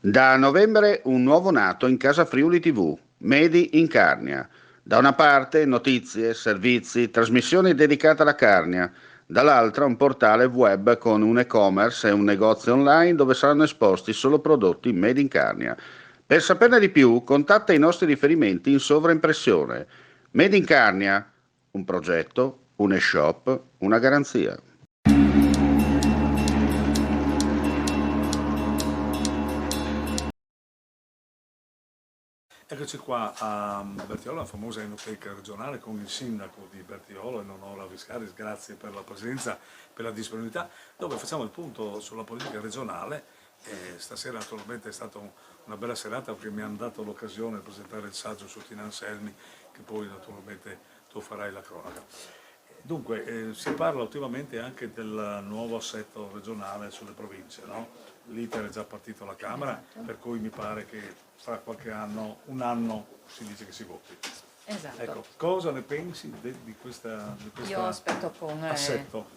Da novembre un nuovo nato in casa Friuli TV, Medi in Carnia. Da una parte notizie, servizi, trasmissioni dedicate alla Carnia, dall'altra un portale web con un e-commerce e un negozio online dove saranno esposti solo prodotti made in Carnia. Per saperne di più, contatta i nostri riferimenti in sovraimpressione. Made in Carnia, un progetto, un e-shop, una garanzia. Eccoci qua a Bertiolo, la famosa enoteca regionale con il sindaco di Bertiolo, Eleonora Viscaris, grazie per la presenza, per la disponibilità, dove facciamo il punto sulla politica regionale. Stasera naturalmente è stata una bella serata perché mi hanno dato l'occasione di presentare il saggio su Tina Anselmi, che poi naturalmente tu farai la cronaca. Dunque, si parla ultimamente anche del nuovo assetto regionale sulle province, no? L'iter è già partito alla Camera, Esatto, per cui mi pare che fra qualche anno, un anno, si dice che si voti. esatto. Ecco, cosa ne pensi di Io questo aspetto con, assetto?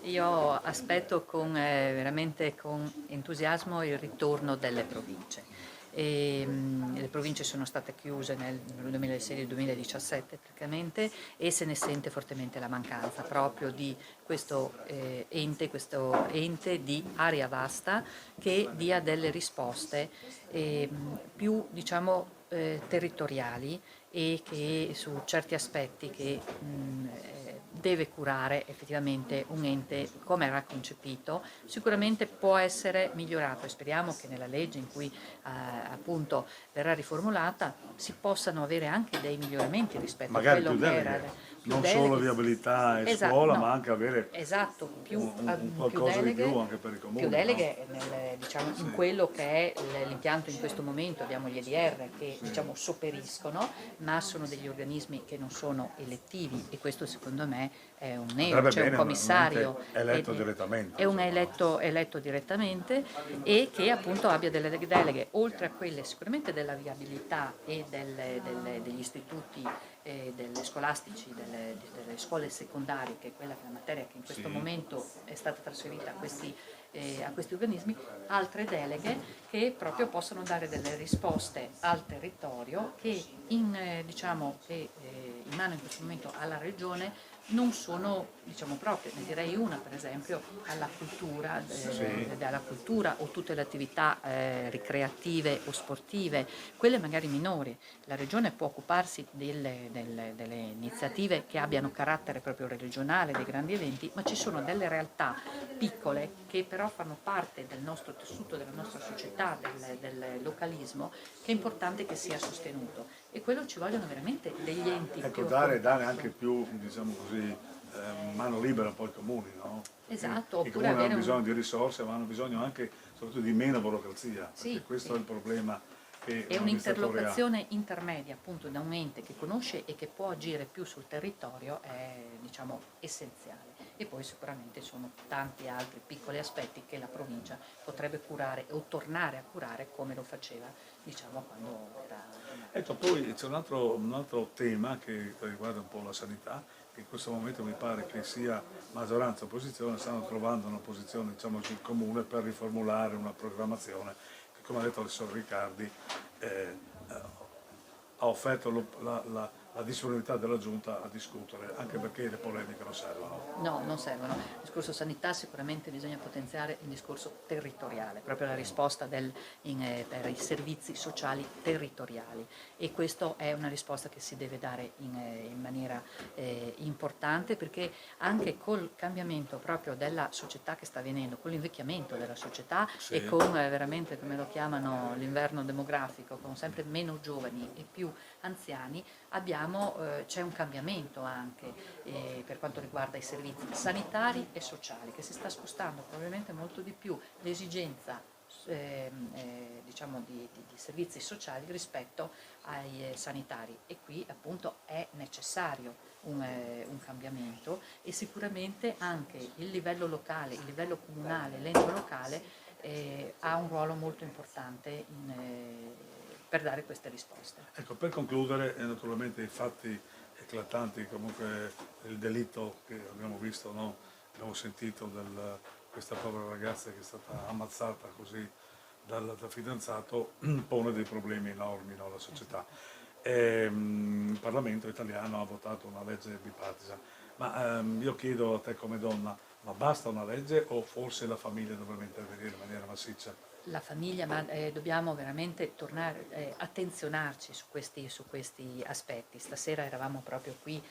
veramente con entusiasmo il ritorno delle province. Le province sono state chiuse nel 2016-2017 praticamente e se ne sente fortemente la mancanza proprio di questo ente di area vasta che dia delle risposte più diciamo territoriali e che su certi aspetti che deve curare effettivamente un ente come era concepito, sicuramente può essere migliorato e speriamo che nella legge in cui appunto verrà riformulata si possano avere anche dei miglioramenti rispetto a Magari quello più che era deleghe, più non solo deleghe. viabilità e Esatto, scuola, ma no, anche avere esatto, un più qualcosa di più deleghe, anche per i comuni, no? diciamo, Sì, in quello che è l'impianto in questo momento. Abbiamo gli EDR che sì, diciamo, sopperiscono, ma sono degli organismi che non sono elettivi e questo secondo me è un neo, andrebbe c'è un bene un ente commissario eletto direttamente, è un insomma, no? eletto direttamente e che appunto abbia delle deleghe, oltre a quelle sicuramente della viabilità e degli istituti delle scolastici, delle scuole secondarie, che è quella che è la materia che in questo Sì, momento è stata trasferita a questi organismi, altre deleghe che proprio possono dare delle risposte al territorio che diciamo, in mano in questo momento alla regione non sono diciamo, proprie, ne direi una per esempio sì. alla cultura o tutte le attività ricreative o sportive, quelle magari minori. La regione può occuparsi delle iniziative che abbiano carattere proprio regionale, dei grandi eventi, ma ci sono delle realtà piccole che però fanno parte del nostro tessuto, della nostra società, del localismo, che è importante che sia sostenuto. E quello ci vogliono veramente degli enti Ecco, più a dare anche contatto. più, diciamo così, mano libera un po' ai comuni, no? Perché Esatto, i oppure comuni hanno avere un... bisogno di risorse, ma hanno bisogno anche, soprattutto, di meno burocrazia, perché Sì, questo è sì. il problema che È un amministratore ha. un'interlocuzione intermedia appunto da un ente che conosce e che può agire più sul territorio è diciamo essenziale e poi sicuramente sono tanti altri piccoli aspetti che la provincia potrebbe curare o tornare a curare come lo faceva diciamo quando era regionale. Ecco, poi c'è un altro tema che riguarda un po' la sanità, che in questo momento mi pare che sia maggioranza e opposizione stanno trovando una posizione, diciamo, sul comune per riformulare una programmazione che, come ha detto Alessandro Riccardi, eh, ha offerto la disponibilità della Giunta a discutere, anche perché le polemiche non servono. No, non servono. Il discorso sanità sicuramente bisogna potenziare il discorso territoriale, proprio la risposta per i servizi sociali territoriali e questa è una risposta che si deve dare in maniera importante perché anche col cambiamento proprio della società che sta avvenendo, con l'invecchiamento della società e Sì. con veramente come lo chiamano l'inverno demografico, con sempre meno giovani e più anziani, c'è un cambiamento anche per quanto riguarda i servizi sanitari e sociali, che si sta spostando probabilmente molto di più l'esigenza diciamo di servizi sociali rispetto ai sanitari e qui appunto è necessario un cambiamento e sicuramente anche il livello locale, il livello comunale, l'ente locale ha un ruolo molto importante per dare queste risposte. Ecco, per concludere, naturalmente i fatti eclatanti, comunque il delitto che abbiamo visto, no? Abbiamo sentito questa povera ragazza che è stata ammazzata così dal fidanzato pone dei problemi enormi, no, alla società. Il Parlamento italiano ha votato una legge bipartisan, ma io chiedo a te come donna, ma basta una legge o forse la famiglia dovrebbe intervenire in maniera massiccia? La famiglia, ma dobbiamo veramente tornare, attenzionarci su questi aspetti. Stasera eravamo proprio qui,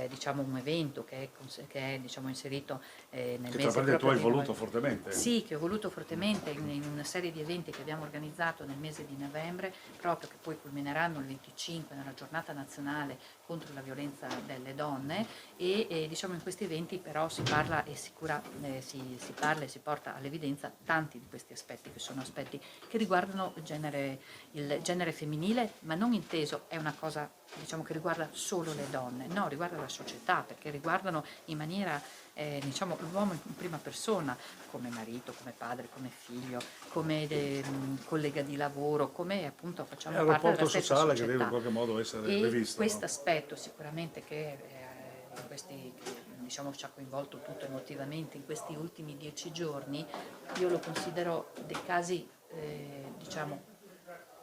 diciamo un evento che è diciamo, inserito nel Che tra mese l'altro tu proprio hai di voluto fortemente. Sì, che ho voluto fortemente in una serie di eventi che abbiamo organizzato nel mese di novembre, proprio che poi culmineranno il 25 nella giornata nazionale contro la violenza delle donne e diciamo in questi eventi però si parla e si parla e si porta all'evidenza tanti di questi aspetti che sono aspetti che riguardano il genere femminile, ma non inteso è una cosa diciamo che riguarda solo le donne, no, riguarda la società, perché riguardano in maniera diciamo l'uomo in prima persona, come marito, come padre, come figlio, come collega di lavoro, come appunto facciamo È un parte della rapporto stessa sociale società. che deve in qualche modo essere E rivisto. questo No? aspetto sicuramente che diciamo, ci ha coinvolto tutto emotivamente in questi ultimi 10 giorni, io lo considero dei casi diciamo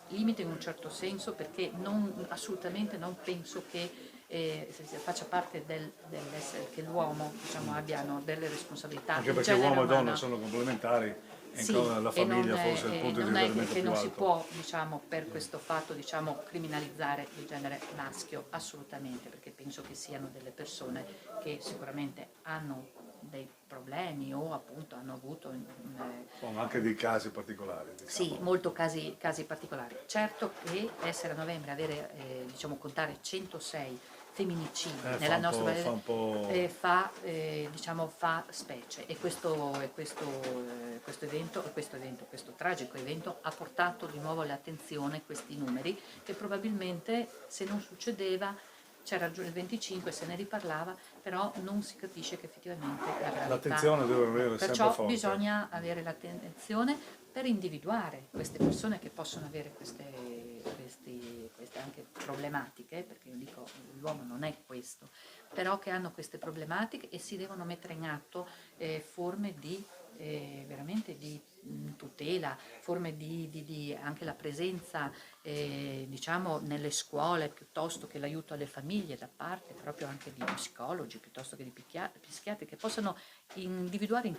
limite in un certo senso perché assolutamente non penso che faccia parte dell'essere che l'uomo diciamo, abbiano delle responsabilità Anche del perché genere uomo e donna umano. sono complementari e Sì, la famiglia forse è il punto di non è riferimento che più non si alto. può, diciamo, per questo fatto, diciamo, criminalizzare il genere maschio, assolutamente, perché penso che siano delle persone che sicuramente hanno dei problemi o appunto hanno avuto Sono anche dei casi particolari. Diciamo. sì, molto casi particolari. Certo che essere a novembre, avere, diciamo, contare 106 femminicidi nella nostra diciamo, fa specie e questo tragico evento ha portato di nuovo all'attenzione questi numeri che probabilmente se non succedeva c'era il 25, se ne riparlava, però non si capisce che effettivamente la gravità. L'attenzione deve avere sempre Perciò forte. bisogna avere l'attenzione per individuare queste persone che possono avere queste anche problematiche, perché io dico l'uomo non è questo, però che hanno queste problematiche e si devono mettere in atto forme di veramente di tutela, forme di anche la presenza diciamo nelle scuole piuttosto che l'aiuto alle famiglie da parte proprio anche di psicologi piuttosto che di psichiatri che possano individuare in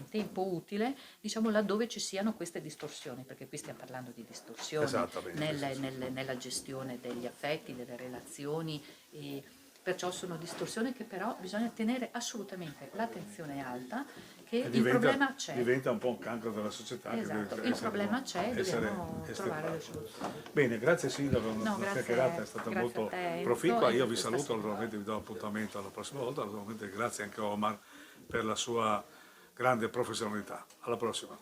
tempo utile diciamo laddove ci siano queste distorsioni, perché qui stiamo parlando di distorsioni nella gestione degli affetti, delle relazioni e perciò sono distorsioni che però bisogna tenere assolutamente l'attenzione alta che il problema c'è. Diventa un po' un cancro della società. Esatto, che il problema c'è e dobbiamo trovare le estirpato. soluzioni. Bene, grazie Silvia, la grazie, chiacchierata è stata molto a te, proficua, io vi questa saluto, naturalmente vi do appuntamento alla prossima volta, naturalmente grazie anche a Omar per la sua grande professionalità. Alla prossima.